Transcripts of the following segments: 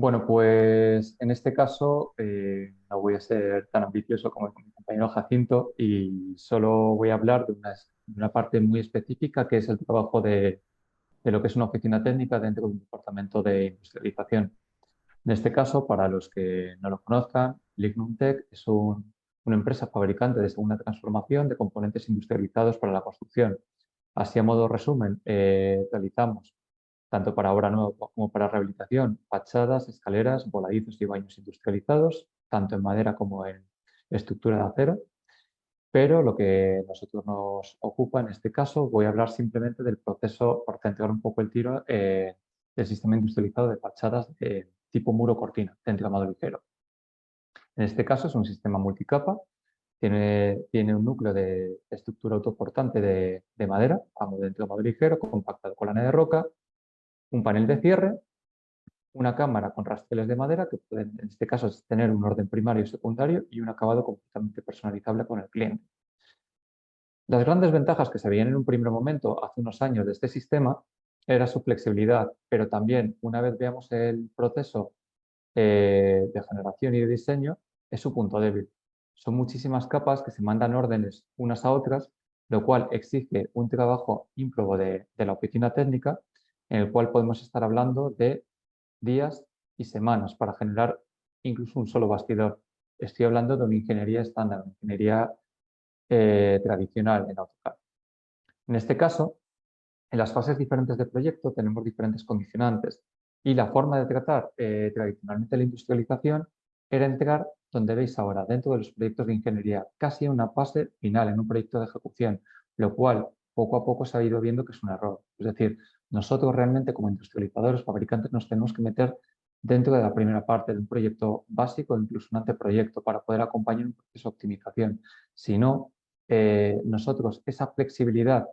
Bueno, pues en este caso no voy a ser tan ambicioso como mi compañero Jacinto y solo voy a hablar de una parte muy específica que es el trabajo de lo que es una oficina técnica dentro de un departamento de industrialización. En este caso, para los que no lo conozcan, Lignum Tech es una empresa fabricante de segunda transformación de componentes industrializados para la construcción. Así, a modo resumen, realizamos tanto para obra nueva como para rehabilitación, fachadas, escaleras, voladizos y baños industrializados, tanto en madera como en estructura de acero. Pero lo que nosotros nos ocupa en este caso, voy a hablar simplemente del proceso, para centrar un poco el tiro, del sistema industrializado de fachadas de tipo muro cortina de entramado ligero. En este caso es un sistema multicapa, tiene un núcleo de estructura autoportante de madera, de entramado ligero, compactado con lana de roca, un panel de cierre, una cámara con rasteles de madera que pueden, en este caso, tener un orden primario y secundario y un acabado completamente personalizable con el cliente. Las grandes ventajas que se veían en un primer momento hace unos años de este sistema era su flexibilidad, pero también una vez veamos el proceso de generación y de diseño, es su punto débil. Son muchísimas capas que se mandan órdenes unas a otras, lo cual exige un trabajo ímprobo de la oficina técnica, en el cual podemos estar hablando de días y semanas para generar incluso un solo bastidor. Estoy hablando de una ingeniería estándar, una ingeniería tradicional en AutoCAD. En este caso, en las fases diferentes del proyecto tenemos diferentes condicionantes y la forma de tratar tradicionalmente la industrialización era entrar donde veis ahora, dentro de los proyectos de ingeniería, casi en una fase final, en un proyecto de ejecución, lo cual poco a poco se ha ido viendo que es un error. Es decir, nosotros realmente como industrializadores, fabricantes, nos tenemos que meter dentro de la primera parte de un proyecto básico, incluso un anteproyecto, para poder acompañar un proceso de optimización. Si no, nosotros esa flexibilidad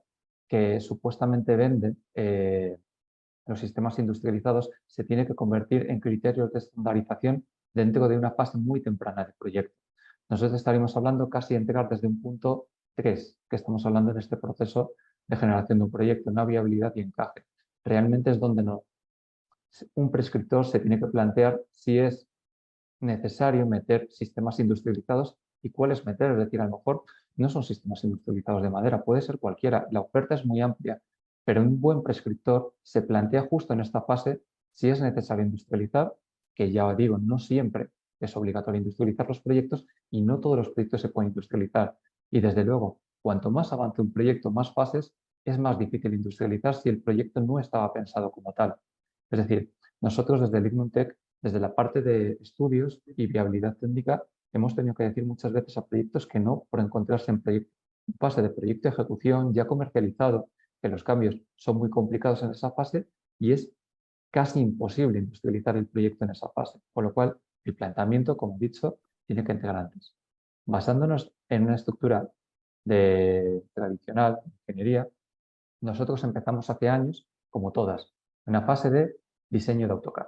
que supuestamente venden los sistemas industrializados se tiene que convertir en criterios de estandarización dentro de una fase muy temprana del proyecto. Nosotros estaríamos hablando casi de entregar desde un punto 3, que estamos hablando en este proceso de generación de un proyecto, una viabilidad y encaje. Realmente es donde un prescriptor se tiene que plantear si es necesario meter sistemas industrializados y cuáles meter. Es decir, a lo mejor no son sistemas industrializados de madera, puede ser cualquiera. La oferta es muy amplia, pero un buen prescriptor se plantea justo en esta fase si es necesario industrializar, que ya digo, no siempre es obligatorio industrializar los proyectos y no todos los proyectos se pueden industrializar. Y desde luego, cuanto más avance un proyecto, más fases, es más difícil industrializar si el proyecto no estaba pensado como tal. Es decir, nosotros desde Lignum Tech, desde la parte de estudios y viabilidad técnica, hemos tenido que decir muchas veces a proyectos que no por encontrarse en fase de proyecto de ejecución ya comercializado, que los cambios son muy complicados en esa fase y es casi imposible industrializar el proyecto en esa fase, con lo cual el planteamiento, como he dicho, tiene que entrar antes. Basándonos en una estructura tradicional, de ingeniería, nosotros empezamos hace años, como todas, en una fase de diseño de AutoCAD.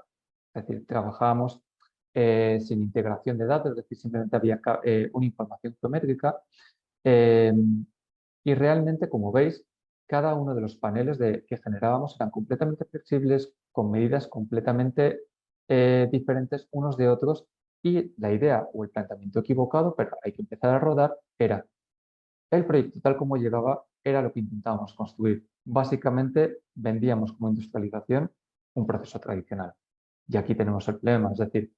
Es decir, trabajábamos sin integración de datos, es decir, simplemente había una información geométrica eh, y realmente, como veis, cada uno de los paneles que generábamos eran completamente flexibles, con medidas completamente diferentes unos de otros y la idea o el planteamiento equivocado, pero hay que empezar a rodar, era el proyecto tal como llegaba era lo que intentábamos construir. Básicamente vendíamos como industrialización un proceso tradicional. Y aquí tenemos el problema, es decir,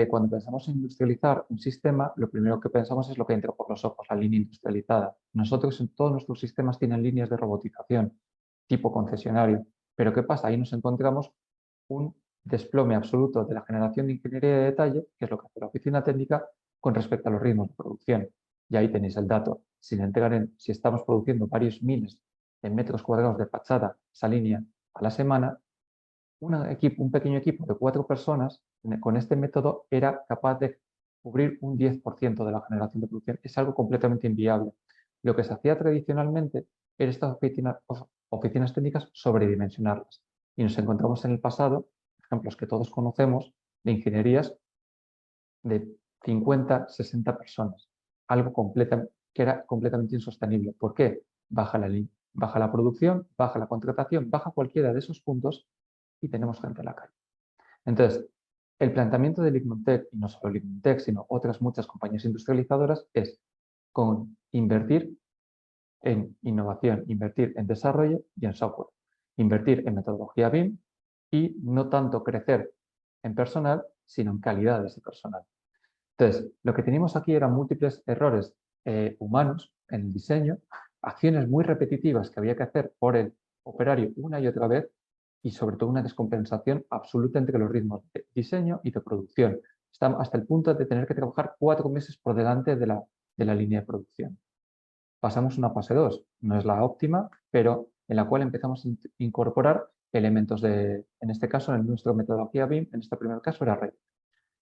cuando pensamos en industrializar un sistema, lo primero que pensamos es lo que entra por los ojos, la línea industrializada. Nosotros en todos nuestros sistemas tienen líneas de robotización tipo concesionario. Pero ¿qué pasa? Ahí nos encontramos un desplome absoluto de la generación de ingeniería de detalle, que es lo que hace la oficina técnica, con respecto a los ritmos de producción. Y ahí tenéis el dato. Si estamos produciendo varios miles de metros cuadrados de fachada, esa línea, a la semana, un pequeño equipo de 4 personas con este método era capaz de cubrir un 10% de la generación de producción. Es algo completamente inviable. Lo que se hacía tradicionalmente era estas oficinas técnicas sobredimensionarlas. Y nos encontramos en el pasado ejemplos que todos conocemos de ingenierías de 50, 60 personas. Que era completamente insostenible. ¿Por qué? Baja la producción, baja la contratación, baja cualquiera de esos puntos y tenemos gente en la calle. Entonces, el planteamiento de Lignontech, y no solo Lignontech, sino otras muchas compañías industrializadoras, es con invertir en innovación, invertir en desarrollo y en software, invertir en metodología BIM y no tanto crecer en personal, sino en calidad de ese personal. Entonces, lo que teníamos aquí eran múltiples errores humanos en el diseño, acciones muy repetitivas que había que hacer por el operario una y otra vez y sobre todo una descompensación absoluta entre los ritmos de diseño y de producción. Estamos hasta el punto de tener que trabajar 4 meses por delante de la línea de producción. Pasamos a una fase 2, no es la óptima, pero en la cual empezamos a incorporar elementos en este caso, en nuestra metodología BIM, en este primer caso era Revit.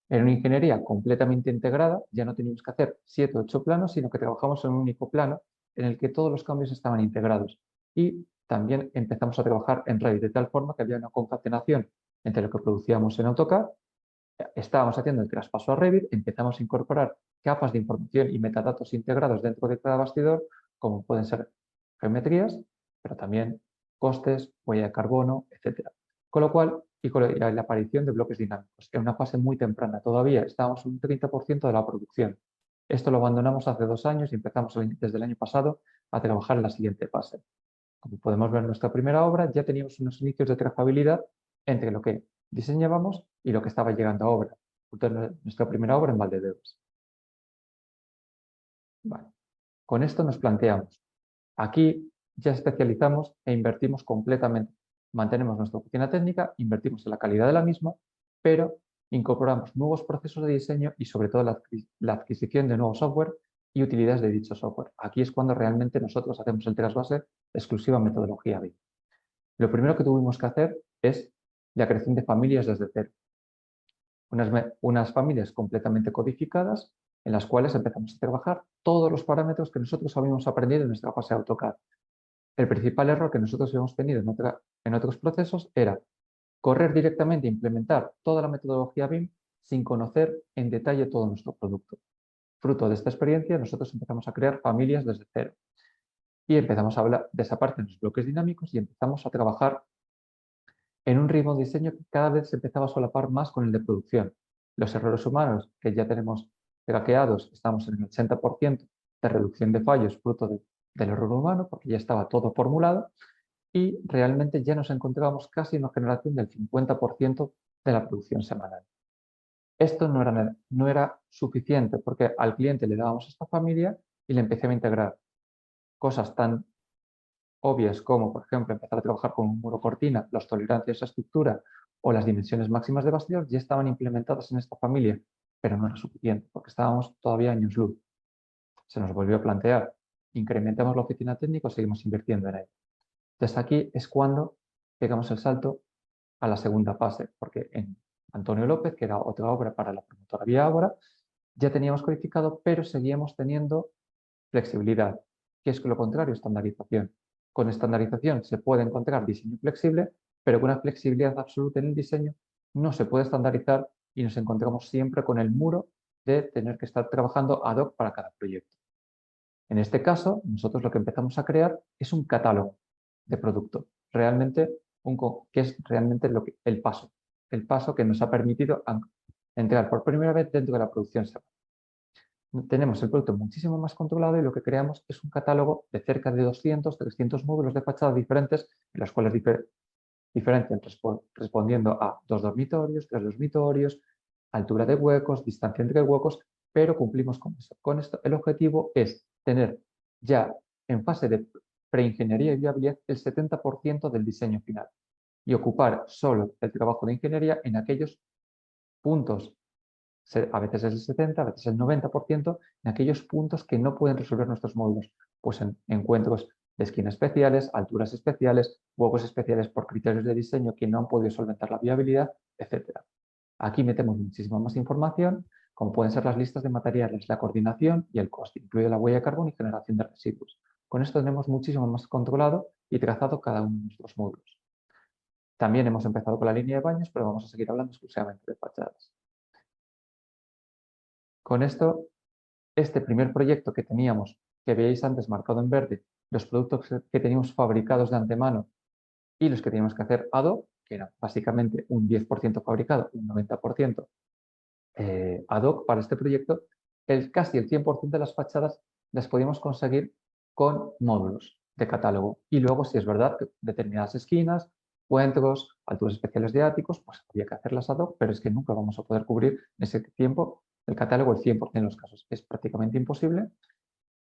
Era una ingeniería completamente integrada, ya no teníamos que hacer 7 o 8 planos, sino que trabajamos en un único plano en el que todos los cambios estaban integrados. Y también empezamos a trabajar en Revit de tal forma que había una concatenación entre lo que producíamos en AutoCAD, estábamos haciendo el traspaso a Revit, empezamos a incorporar capas de información y metadatos integrados dentro de cada bastidor, como pueden ser geometrías, pero también costes, huella de carbono, etc. Con lo cual, y con la aparición de bloques dinámicos, en una fase muy temprana todavía, estábamos en un 30% de la producción. Esto lo abandonamos hace 2 años y empezamos desde el año pasado a trabajar en la siguiente fase. Como podemos ver en nuestra primera obra, ya teníamos unos inicios de trazabilidad entre lo que diseñábamos y lo que estaba llegando a obra. Nuestra primera obra en Valdebebas. Vale. Con esto nos planteamos. Aquí ya especializamos e invertimos completamente. Mantenemos nuestra oficina técnica, invertimos en la calidad de la misma, pero incorporamos nuevos procesos de diseño y sobre todo la adquisición de nuevo software y utilidades de dicho software. Aquí es cuando realmente nosotros hacemos el trasvase exclusiva metodología BIM. Lo primero que tuvimos que hacer es la creación de familias desde cero. Unas familias completamente codificadas en las cuales empezamos a trabajar todos los parámetros que nosotros habíamos aprendido en nuestra fase de AutoCAD. El principal error que nosotros habíamos tenido en otros procesos era correr directamente e implementar toda la metodología BIM sin conocer en detalle todo nuestro producto. Fruto de esta experiencia, nosotros empezamos a crear familias desde cero y empezamos a hablar, desaparecen los bloques dinámicos y empezamos a trabajar en un ritmo de diseño que cada vez se empezaba a solapar más con el de producción. Los errores humanos que ya tenemos craqueados, estamos en el 80% de reducción de fallos fruto del error humano, porque ya estaba todo formulado, y realmente ya nos encontrábamos casi en una generación del 50% de la producción semanal. Esto no era suficiente porque al cliente le dábamos esta familia y le empecé a integrar cosas tan obvias como, por ejemplo, empezar a trabajar con un muro cortina, las tolerancias a estructura o las dimensiones máximas de bastidor ya estaban implementadas en esta familia, pero no era suficiente porque estábamos todavía años luz. Se nos volvió a plantear, incrementamos la oficina técnica o seguimos invirtiendo en ella. Desde aquí es cuando pegamos el salto a la segunda fase, porque en Antonio López, que era otra obra para la promotora Vía Ágora, ya teníamos codificado, pero seguíamos teniendo flexibilidad, que es lo contrario, estandarización. Con estandarización se puede encontrar diseño flexible, pero con una flexibilidad absoluta en el diseño no se puede estandarizar y nos encontramos siempre con el muro de tener que estar trabajando ad hoc para cada proyecto. En este caso, nosotros lo que empezamos a crear es un catálogo de producto, que es realmente el paso que nos ha permitido entrar por primera vez dentro de la producción semanal. Tenemos el producto muchísimo más controlado y lo que creamos es un catálogo de cerca de 200, 300 módulos de fachada diferentes, en los cuales diferentes respondiendo a 2 dormitorios, 3 dormitorios, altura de huecos, distancia entre huecos, pero cumplimos con eso. Con esto el objetivo es tener ya en fase de preingeniería y viabilidad el 70% del diseño final y ocupar solo el trabajo de ingeniería en aquellos puntos, a veces es el 70, a veces el 90%, en aquellos puntos que no pueden resolver nuestros módulos, pues en encuentros de esquina especiales, alturas especiales, huecos especiales por criterios de diseño que no han podido solventar la viabilidad, etc. Aquí metemos muchísima más información, como pueden ser las listas de materiales, la coordinación y el coste, incluida la huella de carbono y generación de residuos. Con esto tenemos muchísimo más controlado y trazado cada uno de nuestros módulos. También hemos empezado con la línea de baños, pero vamos a seguir hablando exclusivamente de fachadas. Con esto, este primer proyecto que teníamos, que veíais antes marcado en verde, los productos que teníamos fabricados de antemano y los que teníamos que hacer ad hoc, que era básicamente un 10% fabricado, un 90% ad hoc para este proyecto, casi el 100% de las fachadas las podíamos conseguir con módulos de catálogo. Y luego, si es verdad que determinadas esquinas, cuentros, alturas especiales de áticos, pues había que hacerlas ad hoc, pero es que nunca vamos a poder cubrir en ese tiempo el catálogo el 100% de los casos. Es prácticamente imposible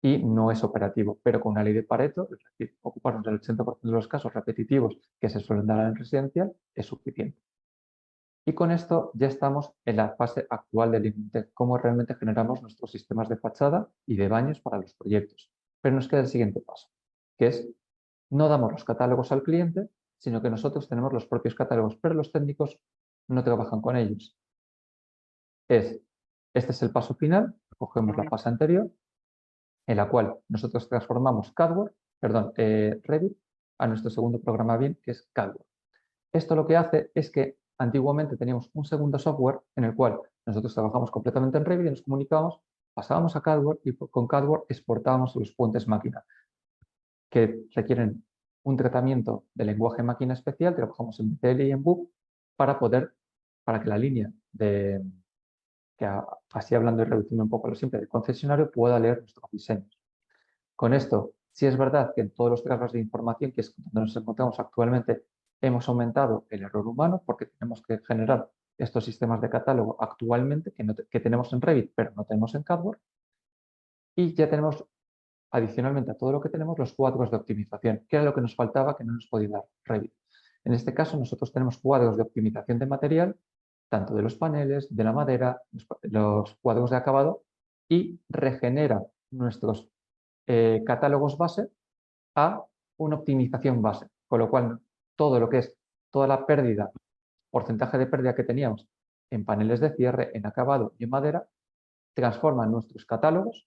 y no es operativo, pero con una ley de Pareto, es decir, ocuparnos del 80% de los casos repetitivos que se suelen dar en residencial, es suficiente. Y con esto ya estamos en la fase actual del InTech, cómo realmente generamos nuestros sistemas de fachada y de baños para los proyectos. Pero nos queda el siguiente paso, que es no damos los catálogos al cliente, sino que nosotros tenemos los propios catálogos, pero los técnicos no trabajan con ellos. Este es el paso final, cogemos la fase anterior, en la cual nosotros transformamos Revit a nuestro segundo programa BIM, que es CADWORD. Esto lo que hace es que antiguamente teníamos un segundo software en el cual nosotros trabajamos completamente en Revit y nos comunicábamos, pasábamos a CADWORD y con CADWORD exportábamos los puentes máquina que requieren un tratamiento de lenguaje máquina especial, trabajamos en BCL y en BUP para que la línea así hablando y reduciendo un poco lo simple, del concesionario pueda leer nuestros diseños. Con esto, sí es verdad que en todos los trabajos de información, que es donde nos encontramos actualmente, hemos aumentado el error humano porque tenemos que generar estos sistemas de catálogo actualmente que tenemos en Revit, pero no tenemos en CADWORD. Y ya tenemos, adicionalmente a todo lo que tenemos, los cuadros de optimización, que era lo que nos faltaba, que no nos podía dar Revit. En este caso, nosotros tenemos cuadros de optimización de material, tanto de los paneles, de la madera, los cuadros de acabado, y regenera nuestros catálogos base a una optimización base, con lo cual todo lo que es toda la pérdida, porcentaje de pérdida que teníamos en paneles de cierre, en acabado y en madera, transforma nuestros catálogos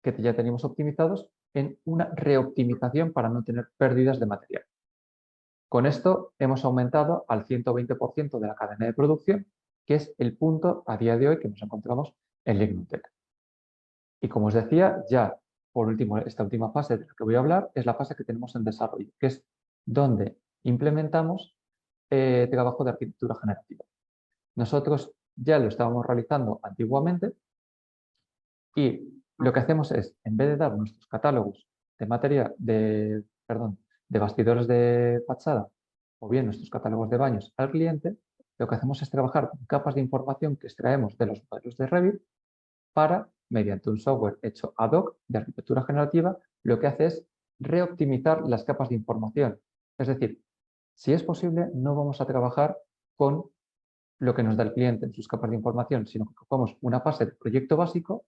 que ya teníamos optimizados en una reoptimización para no tener pérdidas de material. Con esto hemos aumentado al 120% de la cadena de producción, que es el punto a día de hoy que nos encontramos en LignumTech. Y como os decía, ya por último, esta última fase de la que voy a hablar es la fase que tenemos en desarrollo, que es donde implementamos trabajo de arquitectura generativa. Nosotros ya lo estábamos realizando antiguamente y lo que hacemos es, en vez de dar nuestros catálogos de bastidores de fachada o bien nuestros catálogos de baños al cliente, lo que hacemos es trabajar con capas de información que extraemos de los modelos de Revit para, mediante un software hecho ad hoc de arquitectura generativa, lo que hace es reoptimizar las capas de información. Es decir, si es posible, no vamos a trabajar con lo que nos da el cliente en sus capas de información, sino que cogemos una fase de proyecto básico,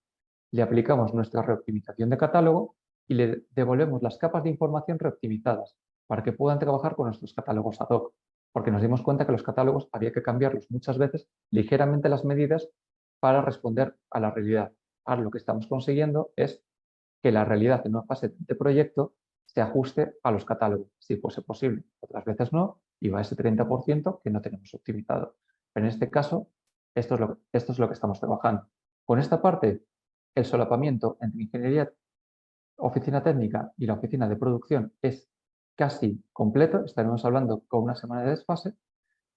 le aplicamos nuestra reoptimización de catálogo y le devolvemos las capas de información reoptimizadas para que puedan trabajar con nuestros catálogos ad hoc, porque nos dimos cuenta que los catálogos había que cambiarlos muchas veces ligeramente las medidas para responder a la realidad. Ahora lo que estamos consiguiendo es que la realidad en una fase de proyecto se ajuste a los catálogos, si fuese posible. Otras veces no, y va a ese 30% que no tenemos optimizado. Pero en este caso, esto es lo que estamos trabajando. Con esta parte, el solapamiento entre ingeniería, oficina técnica y la oficina de producción es casi completo. Estaremos hablando con una semana de desfase.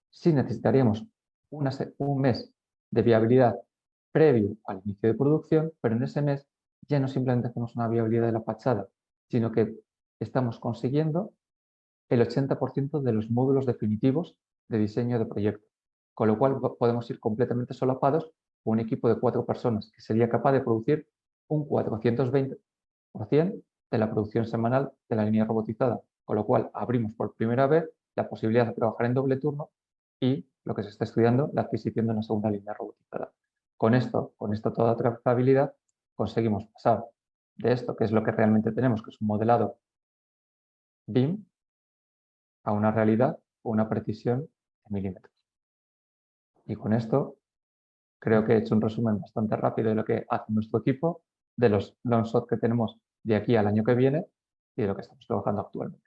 Sí necesitaríamos un mes de viabilidad previo al inicio de producción, pero en ese mes ya no simplemente hacemos una viabilidad de la fachada, sino que estamos consiguiendo el 80% de los módulos definitivos de diseño de proyecto, con lo cual podemos ir completamente solapados con un equipo de 4 personas que sería capaz de producir un 420% de la producción semanal de la línea robotizada, con lo cual abrimos por primera vez la posibilidad de trabajar en doble turno y lo que se está estudiando, la adquisición de una segunda línea robotizada. Con esta toda trazabilidad, conseguimos pasar de esto, que es lo que realmente tenemos, que es un modelado BIM, a una realidad o una precisión en milímetros. Y con esto creo que he hecho un resumen bastante rápido de lo que hace nuestro equipo, de los long shots que tenemos de aquí al año que viene y de lo que estamos trabajando actualmente.